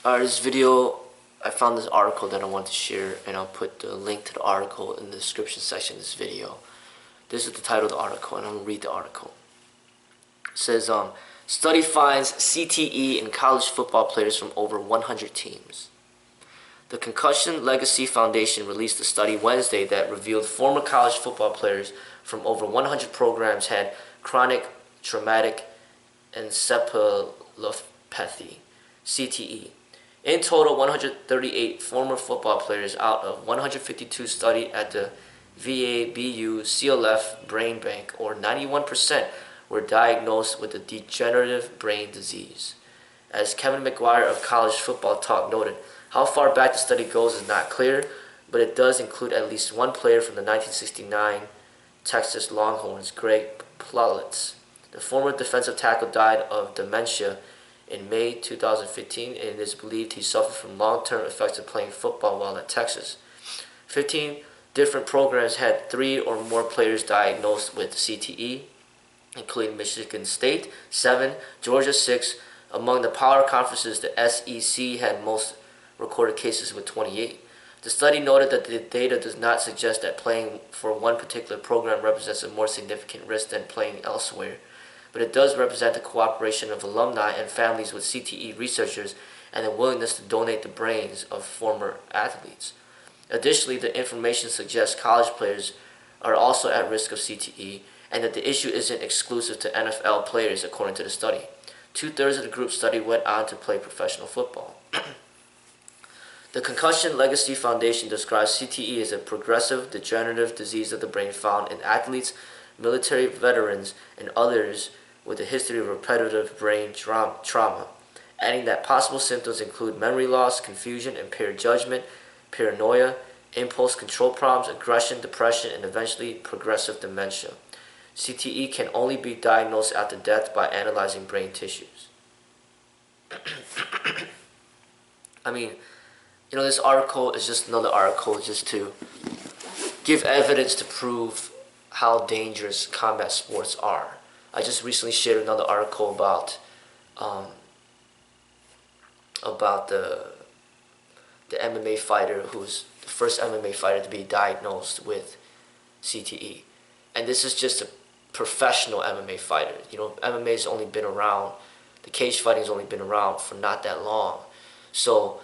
This video, I found this article that I want to share, and I'll put the link to the article in the description section of this video. This is the title of the article, and I'm going to read the article. It says, study finds CTE in college football players from over 100 teams. The Concussion Legacy Foundation released a study Wednesday that revealed former college football players from over 100 programs had chronic traumatic encephalopathy, CTE. In total, 138 former football players out of 152 studied at the VA-BU-CLF Brain Bank, or 91%, were diagnosed with a degenerative brain disease. As Kevin McGuire of College Football Talk noted, how far back the study goes is not clear, but it does include at least one player from the 1969 Texas Longhorns, Greg Ploetz. The former defensive tackle died of dementia in May 2015, and it is believed he suffered from long-term effects of playing football while at Texas. 15 different programs had 3 or more players diagnosed with CTE, including Michigan State, 7, Georgia, 6. Among the power conferences, the SEC had most recorded cases with 28. The study noted that the data does not suggest that playing for one particular program represents a more significant risk than playing elsewhere, but it does represent the cooperation of alumni and families with CTE researchers and the willingness to donate the brains of former athletes. Additionally, the information suggests college players are also at risk of CTE, and that the issue isn't exclusive to NFL players, according to the study. 2/3 of the group study went on to play professional football. The Concussion Legacy Foundation describes CTE as a progressive degenerative disease of the brain found in athletes, military veterans, and others with a history of repetitive brain trauma, adding that possible symptoms include memory loss, confusion, impaired judgment, paranoia, impulse control problems, aggression, depression, and eventually progressive dementia. CTE can only be diagnosed after death by analyzing brain tissues. This article is just another article just to give evidence to prove how dangerous combat sports are. I just recently shared another article about the MMA fighter who's the first MMA fighter to be diagnosed with CTE. And this is just a professional MMA fighter. MMA's only been around, the cage fighting's only been around for not that long. So,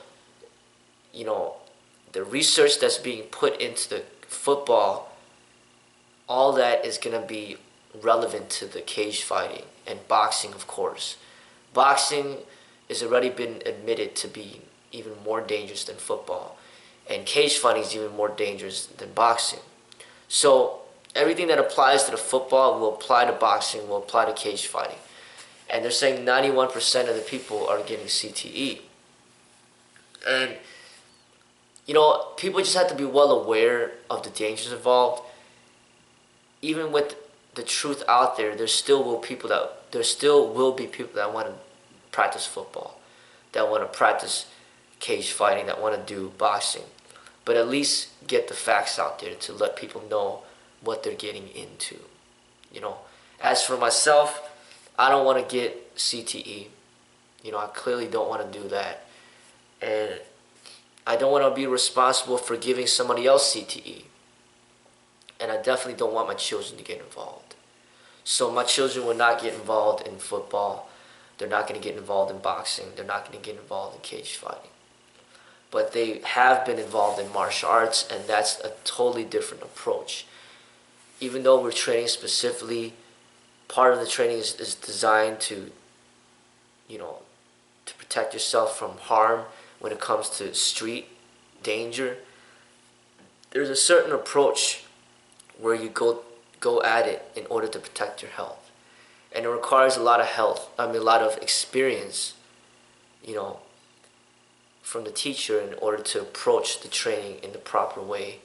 the research that's being put into the football, all that is going to be relevant to the cage fighting and boxing, of course. Boxing has already been admitted to be even more dangerous than football, and cage fighting is even more dangerous than boxing. So everything that applies to the football will apply to boxing, will apply to cage fighting. And they're saying 91% of the people are getting CTE. And people just have to be well aware of the dangers involved. Even with the truth out there, there still will be people that want to practice football, that want to practice cage fighting, that want to do boxing. But at least get the facts out there to let people know what they're getting into. As for myself, I don't want to get CTE. I clearly don't want to do that. And I don't want to be responsible for giving somebody else CTE. And I definitely don't want my children to get involved. So my children will not get involved in football. They're not going to get involved in boxing. They're not going to get involved in cage fighting. But they have been involved in martial arts, and that's a totally different approach. Even though we're training specifically, part of the training is designed to protect yourself from harm when it comes to street danger. There's a certain approach where you go at it in order to protect your health, and it requires a lot of experience, from the teacher in order to approach the training in the proper way,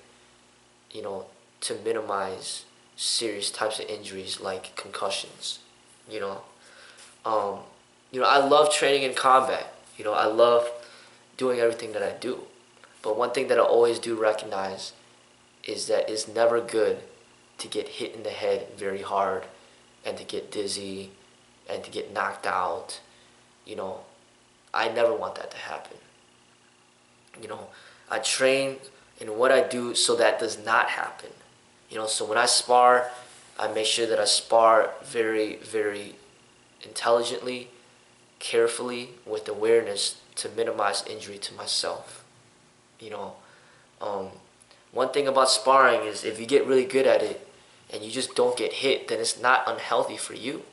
to minimize serious types of injuries like concussions. I love training in combat. I love doing everything that I do. But one thing that I always do recognize is that it's never good to get hit in the head very hard and to get dizzy and to get knocked out. I never want that to happen. You know, I train in what I do so that does not happen. You know, so when I spar, I make sure that I spar very, very intelligently, carefully, with awareness to minimize injury to myself. You know, um, one thing about sparring is if you get really good at it and you just don't get hit, then it's not unhealthy for you.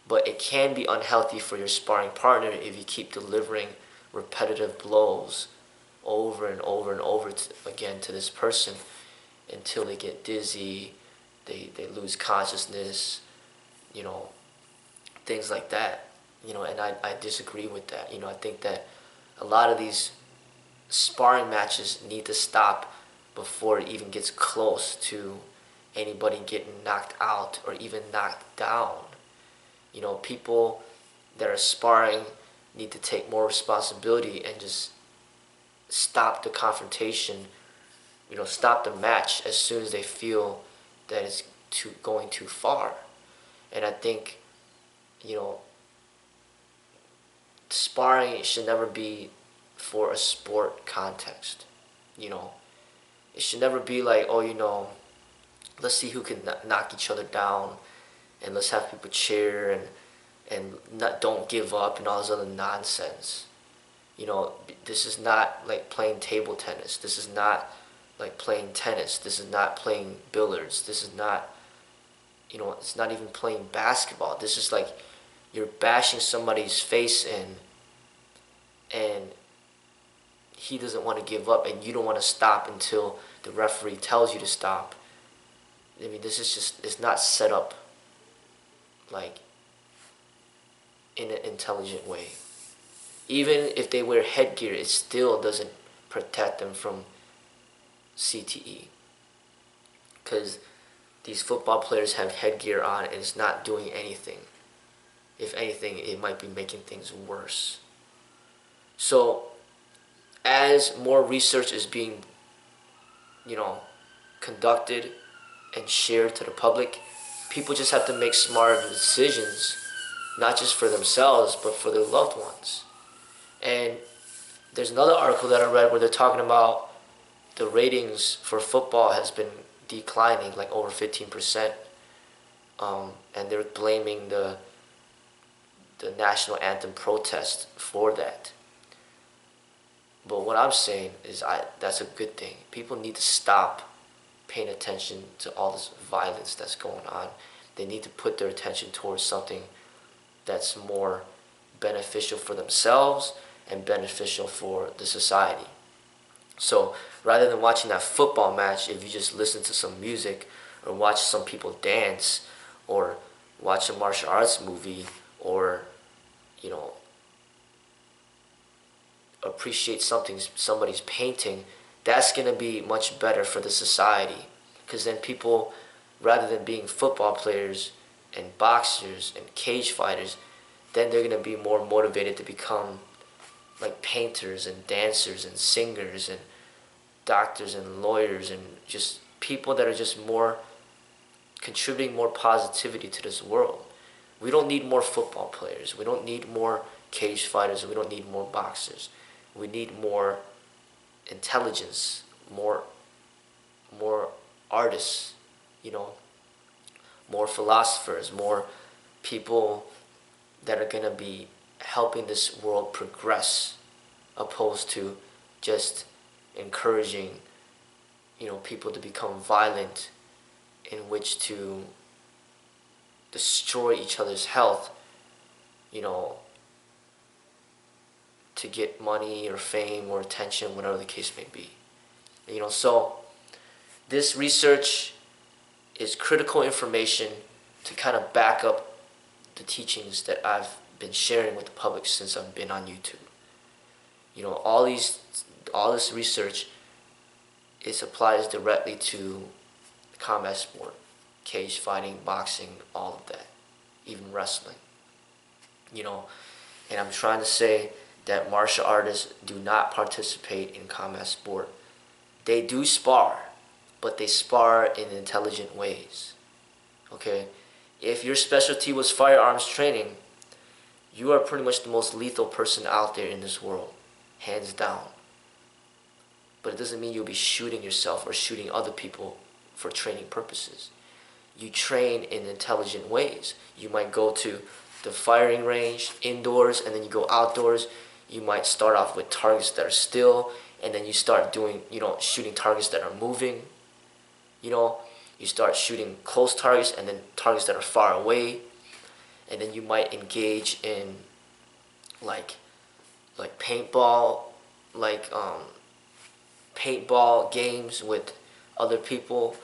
But it can be unhealthy for your sparring partner if you keep delivering repetitive blows over and over and over again to this person until they get dizzy, they lose consciousness, you know, things like that. You know, and I disagree with that. You know, I think that a lot of these sparring matches need to stop before it even gets close to anybody getting knocked out or even knocked down. You know, people that are sparring need to take more responsibility and just stop the confrontation, you know, stop the match as soon as they feel that it's going too far. And I think, you know, sparring should never be for a sport context. You know, it should never be like, oh, you know, let's see who can knock each other down, and let's have people cheer and not don't give up and all this other nonsense. You know, this is not like playing table tennis. This is not like playing tennis. This is not playing billiards. This is not, you know, it's not even playing basketball. This is like you're bashing somebody's face in, and he doesn't want to give up, and you don't want to stop until the referee tells you to stop. I mean, this is just, it's not set up like in an intelligent way. Even if they wear headgear, it still doesn't protect them from CTE. Because these football players have headgear on and it's not doing anything. If anything, it might be making things worse. So, as more research is being, you know, conducted and shared to the public, people just have to make smarter decisions, not just for themselves, but for their loved ones. And there's another article that I read where they're talking about the ratings for football has been declining, like over 15%. And they're blaming the national anthem protest for that. But what I'm saying is that's a good thing. People need to stop paying attention to all this violence that's going on. They need to put their attention towards something that's more beneficial for themselves and beneficial for the society. So rather than watching that football match, if you just listen to some music or watch some people dance or watch a martial arts movie or, you know, appreciate somebody's painting, that's going to be much better for the society. Because then people, rather than being football players and boxers and cage fighters, then they're going to be more motivated to become like painters and dancers and singers and doctors and lawyers and just people that are just more contributing more positivity to this world. We don't need more football players. We don't need more cage fighters. We don't need more boxers. We need more intelligence, more artists, you know, more philosophers, more people that are going to be helping this world progress, opposed to just encouraging, you know, people to become violent in which to destroy each other's health, you know, to get money or fame or attention, whatever the case may be. You know, so this research is critical information to kind of back up the teachings that I've been sharing with the public since I've been on YouTube. You know, all this research, it applies directly to combat sport, cage fighting, boxing, all of that, even wrestling. You know, and I'm trying to say that martial artists do not participate in combat sport. They do spar, but they spar in intelligent ways. Okay? If your specialty was firearms training, you are pretty much the most lethal person out there in this world, hands down. but it doesn't mean you'll be shooting yourself or shooting other people for training purposes. You train in intelligent ways. You might go to the firing range indoors, and then you go outdoors. You might start off with targets that are still, and then you start doing, shooting targets that are moving. You start shooting close targets and then targets that are far away. And then you might engage in like paintball, paintball games with other people,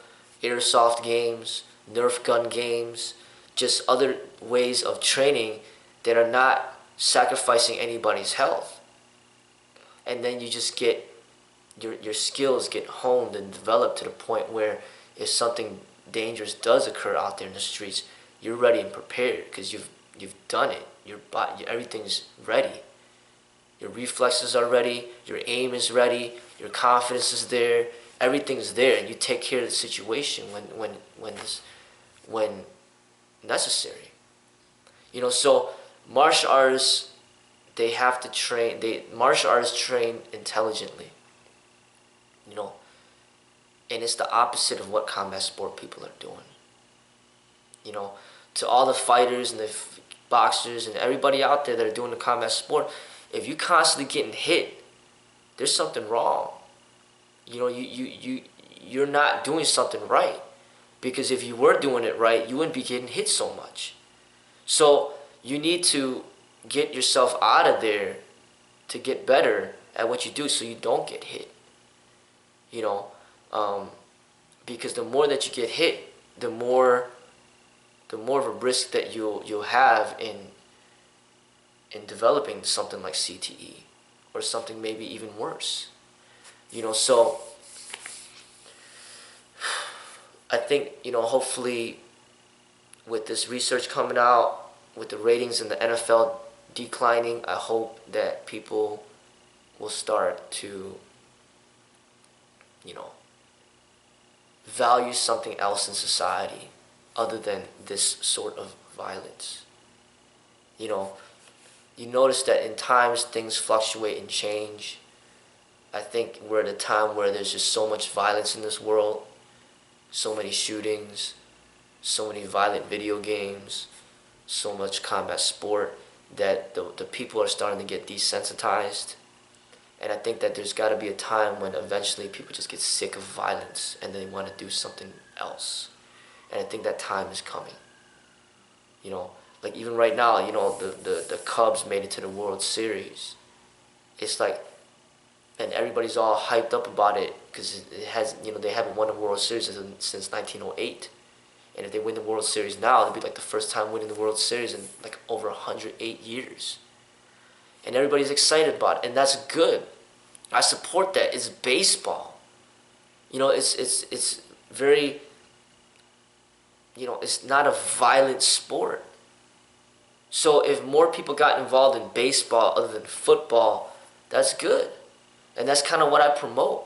airsoft games, Nerf gun games, just other ways of training that are not sacrificing anybody's health. And then you just get, your skills get honed and developed to the point where if something dangerous does occur out there in the streets, you're ready and prepared because you've done it. Your body, everything's ready. Your reflexes are ready. Your aim is ready. Your confidence is there. Everything's there, and you take care of the situation when necessary. So martial artists, they have to train. Martial artists train intelligently. And it's the opposite of what combat sport people are doing. To all the fighters and the boxers and everybody out there that are doing the combat sport, if you constantly getting hit, there's something wrong. You're not doing something right. Because if you were doing it right, you wouldn't be getting hit so much. So you need to get yourself out of there to get better at what you do so you don't get hit. Because the more that you get hit, the more of a risk that you'll have in developing something like CTE or something maybe even worse. So I think, hopefully with this research coming out, with the ratings in the NFL declining, I hope that people will start to, value something else in society other than this sort of violence. You notice that in times things fluctuate and change. I think we're at a time where there's just so much violence in this world, so many shootings, so many violent video games, so much combat sport, that the people are starting to get desensitized. And I think that there's got to be a time when eventually people just get sick of violence and they want to do something else. And I think that time is coming. Like even right now, the Cubs made it to the World Series. It's like, and everybody's all hyped up about it because it has, they haven't won the World Series since 1908. And if they win the World Series now, it'll be like the first time winning the World Series in like over 108 years. And everybody's excited about it, and that's good. I support that. It's baseball. It's very, it's not a violent sport. So if more people got involved in baseball other than football, that's good. And that's kind of what I promote.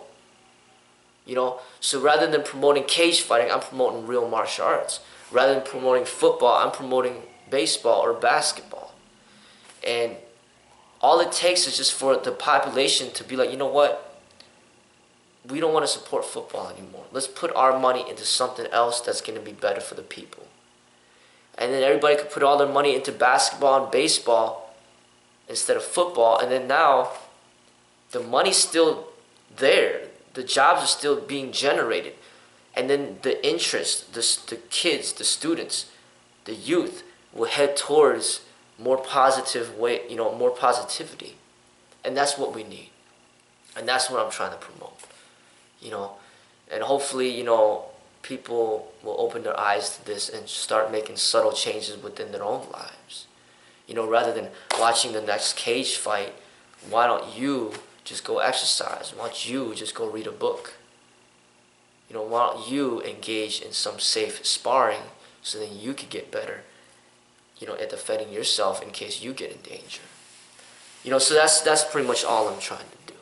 So rather than promoting cage fighting, I'm promoting real martial arts. Rather than promoting football, I'm promoting baseball or basketball. And all it takes is just for the population to be like, you know what? We don't want to support football anymore. Let's put our money into something else that's going to be better for the people. And then everybody could put all their money into basketball and baseball instead of football. And then now, the money's still there. The jobs are still being generated. And then the interest, the kids, the students, the youth will head towards more positive way, more positivity. And that's what we need. And that's what I'm trying to promote. And hopefully, people will open their eyes to this and start making subtle changes within their own lives. Rather than watching the next cage fight, why don't you just go exercise? Why don't you just go read a book? Why don't you engage in some safe sparring so then you could get better, at defending yourself in case you get in danger. So that's pretty much all I'm trying to do.